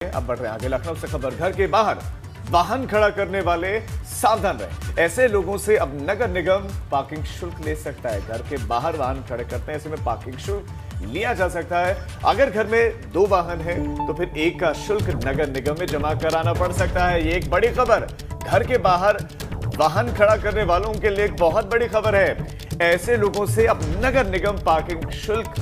अब बढ़ रहे हैं आगे। लखनऊ से खबर, घर के बाहर वाहन खड़ा करने वाले सावधान रहे। ऐसे लोगों से अब नगर निगम पार्किंग शुल्क ले सकता है। घर के बाहर वाहन खड़े करते हैं, ऐसे में पार्किंग शुल्क लिया जा सकता है। अगर घर में 2 वाहन है तो फिर एक का शुल्क नगर निगम में जमा कराना पड़ सकता है। ये एक बड़ी खबर, घर के बाहर वाहन खड़ा करने वालों के लिए एक बहुत बड़ी खबर है। ऐसे लोगों से अब नगर निगम पार्किंग शुल्क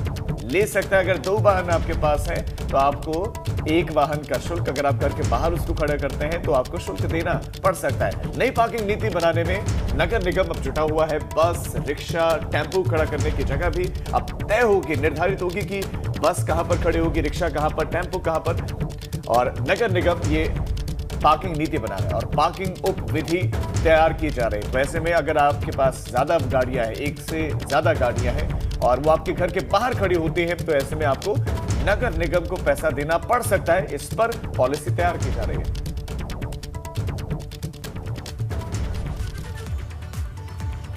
ले सकता है। अगर 2 वाहन आपके पास है तो आपको एक वाहन का शुल्क, अगर आप घर के बाहर उसको खड़ा करते हैं तो आपको शुल्क देना पड़ सकता है। नई पार्किंग नीति बनाने में नगर निगम अब जुटा हुआ है। बस, रिक्शा, टेम्पो खड़ा करने की जगह भी अब तय होगी, निर्धारित होगी कि बस कहां पर खड़ी होगी, रिक्शा कहां पर, टेम्पो कहां पर। और नगर निगम ये पार्किंग नीति बना रहा है और पार्किंग उप विधि तैयार की जा रही है। वैसे में अगर आपके पास ज्यादा गाड़ियां हैं, एक से ज्यादा गाड़ियां हैं और वो आपके घर के बाहर खड़ी होती हैं, तो ऐसे में आपको नगर निगम को पैसा देना पड़ सकता है। इस पर पॉलिसी तैयार की जा रही है।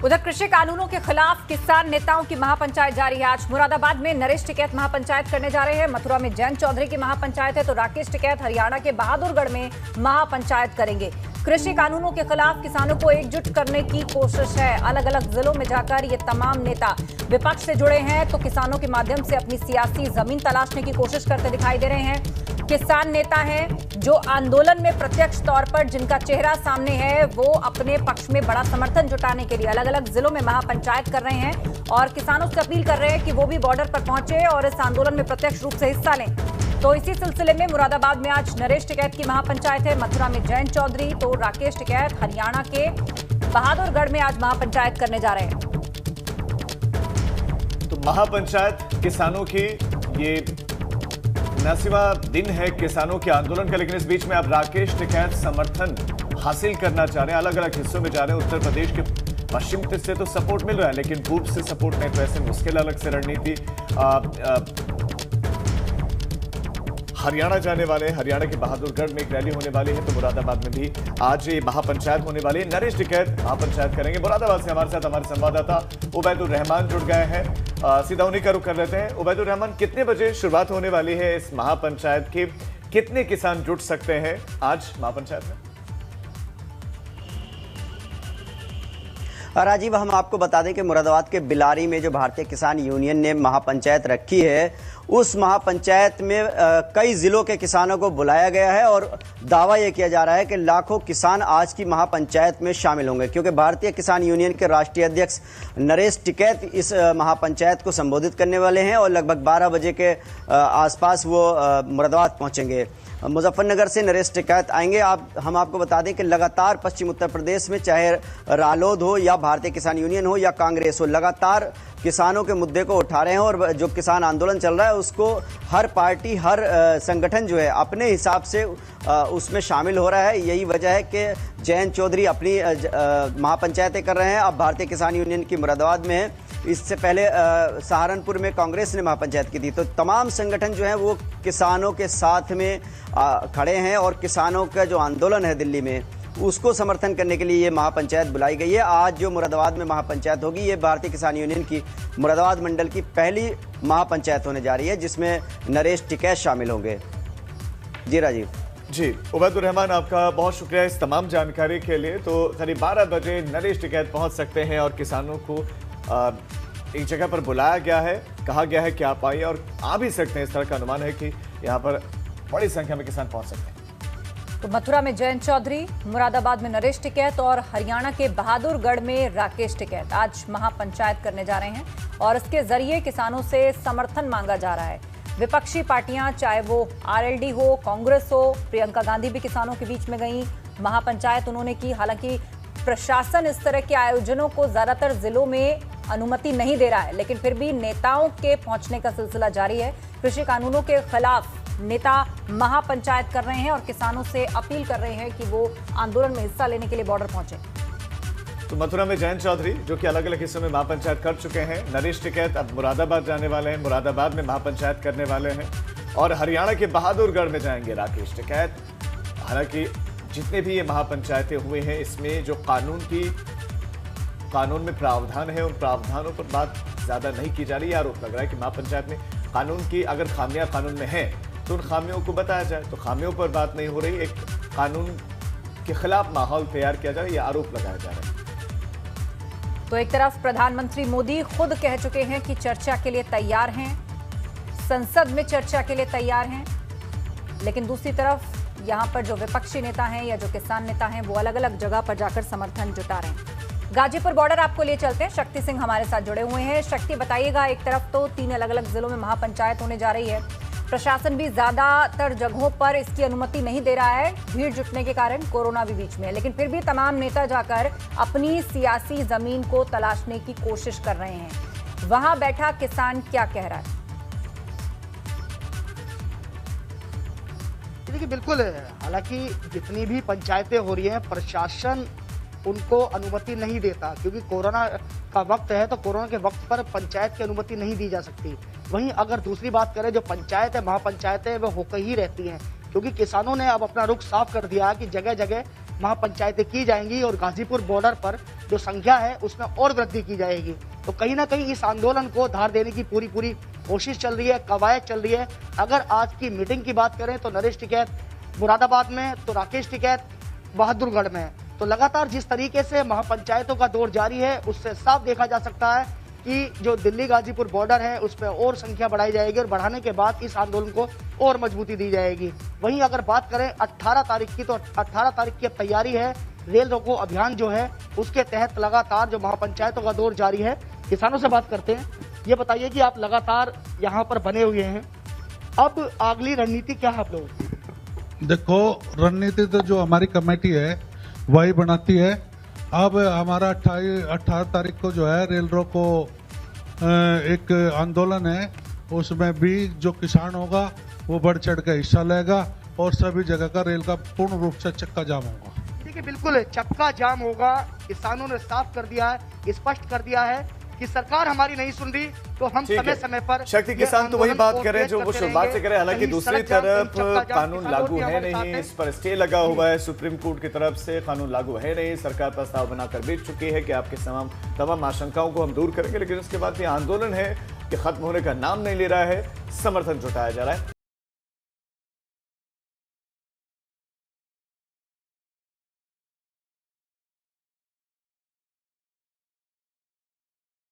उधर कृषि कानूनों के खिलाफ किसान नेताओं की महापंचायत जारी है। आज मुरादाबाद में नरेश टिकैत महापंचायत करने जा रहे हैं। मथुरा में जयंत चौधरी की महापंचायत है तो राकेश टिकैत हरियाणा के बहादुरगढ़ में महापंचायत करेंगे। कृषि कानूनों के खिलाफ किसानों को एकजुट करने की कोशिश है। अलग अलग जिलों में जाकर ये तमाम नेता विपक्ष से जुड़े हैं तो किसानों के माध्यम से अपनी सियासी जमीन तलाशने की कोशिश करते दिखाई दे रहे हैं। किसान नेता हैं जो आंदोलन में प्रत्यक्ष तौर पर जिनका चेहरा सामने है, वो अपने पक्ष में बड़ा समर्थन जुटाने के लिए अलग अलग जिलों में महापंचायत कर रहे हैं और किसानों से अपील कर रहे हैं कि वो भी बॉर्डर पर पहुंचे और इस आंदोलन में प्रत्यक्ष रूप से हिस्सा लें। तो इसी सिलसिले में मुरादाबाद में आज नरेश टिकैत की महापंचायत है। मथुरा में जयंत चौधरी तो राकेश टिकैत हरियाणा के बहादुरगढ़ में आज महापंचायत करने जा रहे हैं। तो महापंचायत किसानों की ये 79वां दिन है किसानों के आंदोलन का, लेकिन इस बीच में अब राकेश टिकैत समर्थन हासिल करना चाह रहे हैं। अलग अलग हिस्सों में जा रहे हैं। उत्तर प्रदेश के पश्चिम से तो सपोर्ट मिल रहा है लेकिन पूर्व से सपोर्ट नहीं, तो ऐसे मुश्किल अलग से रणनीति। हरियाणा जाने वाले, हरियाणा के बहादुरगढ़ में एक रैली होने वाली है तो मुरादाबाद में भी आज ये महापंचायत होने वाली है। नरेश टिकैत महापंचायत करेंगे। मुरादाबाद से हमारे साथ हमारे संवाददाता उबैदुर रहमान जुड़ गए हैं। सीधा उन्हीं का रुख कर लेते हैं। उबैदुर रहमान, कितने बजे शुरुआत होने वाली है इस महापंचायत की? कितने किसान जुट सकते हैं आज महापंचायत में? राजीव, हम आपको बता दें कि मुरादाबाद के बिलारी में जो भारतीय किसान यूनियन ने महापंचायत रखी है, उस महापंचायत में कई जिलों के किसानों को बुलाया गया है और दावा यह किया जा रहा है कि लाखों किसान आज की महापंचायत में शामिल होंगे, क्योंकि भारतीय किसान यूनियन के राष्ट्रीय अध्यक्ष नरेश टिकैत इस महापंचायत को संबोधित करने वाले हैं और लगभग 12 बजे के आसपास वो मुरादाबाद पहुंचेंगे। मुजफ्फरनगर से नरेश टिकैत आएंगे। हम आपको बता दें कि लगातार पश्चिम उत्तर प्रदेश में चाहे रालोद हो या भारतीय किसान यूनियन हो या कांग्रेस हो, लगातार किसानों के मुद्दे को उठा रहे हैं और जो किसान आंदोलन चल रहा है उसको हर पार्टी, हर संगठन जो है अपने हिसाब से उसमें शामिल हो रहा है। यही वजह है कि जयंत चौधरी अपनी महापंचायतें कर रहे हैं। अब भारतीय किसान यूनियन की मुरादाबाद में है। इससे पहले सहारनपुर में कांग्रेस ने महापंचायत की थी। तो तमाम संगठन जो हैं वो किसानों के साथ में खड़े हैं और किसानों का जो आंदोलन है दिल्ली में, उसको समर्थन करने के लिए ये महापंचायत बुलाई गई है। आज जो मुरादाबाद में महापंचायत होगी, ये भारतीय किसान यूनियन की मुरादाबाद मंडल की पहली महापंचायत होने जा रही है जिसमें नरेश टिकैत शामिल होंगे। जी राजीव। जी उबैदुर रहमान, आपका बहुत शुक्रिया इस तमाम जानकारी के लिए। तो करीब 12 बजे नरेश टिकैत पहुंच सकते हैं और किसानों को एक जगह पर बुलाया गया है, कहा गया है कि आप आइए और आ भी सकते हैं। इस तरह का अनुमान है कि यहाँ पर बड़ी संख्या में किसान पहुंच सकते हैं। तो मथुरा में जयंत चौधरी, मुरादाबाद में नरेश टिकैत और हरियाणा के बहादुरगढ़ में राकेश टिकैत आज महापंचायत करने जा रहे हैं और इसके जरिए किसानों से समर्थन मांगा जा रहा है। विपक्षी पार्टियां, चाहे वो आरएलडी हो, कांग्रेस हो, प्रियंका गांधी भी किसानों के बीच में गई, महापंचायत उन्होंने की। हालांकि प्रशासन इस तरह के आयोजनों को ज्यादातर जिलों में अनुमति नहीं दे रहा है, लेकिन फिर भी नेताओं के पहुंचने का सिलसिला जारी है। कृषि कानूनों के खिलाफ नेता महापंचायत कर रहे हैं और किसानों से अपील कर रहे हैं कि वो आंदोलन में हिस्सा लेने के लिए बॉर्डर पहुंचे। तो मथुरा में जयंत चौधरी जो कि अलग अलग हिस्सों में महापंचायत कर चुके हैं, नरेश टिकैत अब मुरादाबाद जाने वाले हैं, मुरादाबाद में महापंचायत करने वाले हैं और हरियाणा के बहादुरगढ़ में जाएंगे राकेश टिकैत। हालांकि जितने भी ये महापंचायतें हुए हैं, इसमें जो कानून में प्रावधान है, उन प्रावधानों पर बात ज्यादा नहीं की जा रही है। आरोप लग रहा है कि महापंचायत में कानून की अगर खामियां कानून में है तो उन खामियों को बताया जाए। तो खामियों पर बात नहीं हो रही, एक कानून के खिलाफ माहौल तैयार किया जा रहा है, यह आरोप लगाया जा रहा है। तो एक तरफ प्रधानमंत्री मोदी खुद कह चुके हैं कि चर्चा के लिए तैयार हैं, संसद में चर्चा के लिए तैयार हैं, लेकिन दूसरी तरफ यहां पर जो विपक्षी नेता हैं या जो किसान नेता हैं वो अलग अलग जगह पर जाकर समर्थन जुटा रहे हैं। गाजीपुर बॉर्डर आपको लिए चलते हैं, शक्ति सिंह हमारे साथ जुड़े हुए हैं। शक्ति, बताइएगा, एक तरफ तो 3 अलग अलग जिलों में महापंचायत होने जा रही है, प्रशासन भी ज्यादातर जगहों पर इसकी अनुमति नहीं दे रहा है, भीड़ जुटने के कारण, कोरोना भी बीच में है, लेकिन फिर भी तमाम नेता जाकर अपनी सियासी जमीन को तलाशने की कोशिश कर रहे हैं। वहां बैठा किसान क्या कह रहा है? देखिए, बिल्कुल, हालांकि जितनी भी पंचायतें हो रही हैं, प्रशासन उनको अनुमति नहीं देता, क्योंकि कोरोना का वक्त है, तो कोरोना के वक्त पर पंचायत की अनुमति नहीं दी जा सकती। वहीं अगर दूसरी बात करें, जो पंचायत है, महापंचायतें वो होकर ही रहती हैं, क्योंकि किसानों ने अब अपना रुख साफ कर दिया कि जगह जगह महापंचायतें की जाएंगी और गाजीपुर बॉर्डर पर जो संख्या है उसमें और वृद्धि की जाएगी। तो कहीं ना कहीं इस आंदोलन को धार देने की पूरी कोशिश चल रही है, कवायद चल रही है। अगर आज की मीटिंग की बात करें तो नरेश टिकैत मुरादाबाद में, तो राकेश टिकैत बहादुरगढ़ में। तो लगातार जिस तरीके से महापंचायतों का दौर जारी है, उससे साफ देखा जा सकता है कि जो दिल्ली गाजीपुर बॉर्डर है उस पर और संख्या बढ़ाई जाएगी और बढ़ाने के बाद इस आंदोलन को और मजबूती दी जाएगी। वहीं अगर बात करें 18 तारीख की, तो 18 तारीख की अब तैयारी है। रेल रोको अभियान जो है उसके तहत लगातार जो महापंचायतों का दौर जारी है। किसानों से बात करते हैं, ये बताइए कि आप लगातार यहाँ पर बने हुए हैं, अब अगली रणनीति क्या है आप लोगों की? देखो, रणनीति तो जो हमारी कमेटी है वही बनाती है। अब हमारा 18 तारीख को जो है रेल रोको एक आंदोलन है, उसमें भी जो किसान होगा वो बढ़ चढ़ कर हिस्सा लेगा और सभी जगह का रेल का पूर्ण रूप से चक्का जाम होगा। देखिए, बिल्कुल चक्का जाम होगा। किसानों ने साफ कर दिया है, स्पष्ट कर दिया है कि सरकार हमारी नहीं सुन रही, तो हम समय समय पर शक्ति किसान तो वही बात करें जो वो शुरुआत से करें। हालांकि दूसरी तरफ कानून लागू है नहीं, इस पर स्टे लगा हुआ है सुप्रीम कोर्ट की तरफ से, कानून लागू है नहीं, सरकार प्रस्ताव बनाकर भेज चुकी है कि आपके तमाम आशंकाओं को हम दूर करेंगे, लेकिन उसके बाद भी आंदोलन है कि खत्म होने का नाम नहीं ले रहा है, समर्थन जुटाया जा रहा है।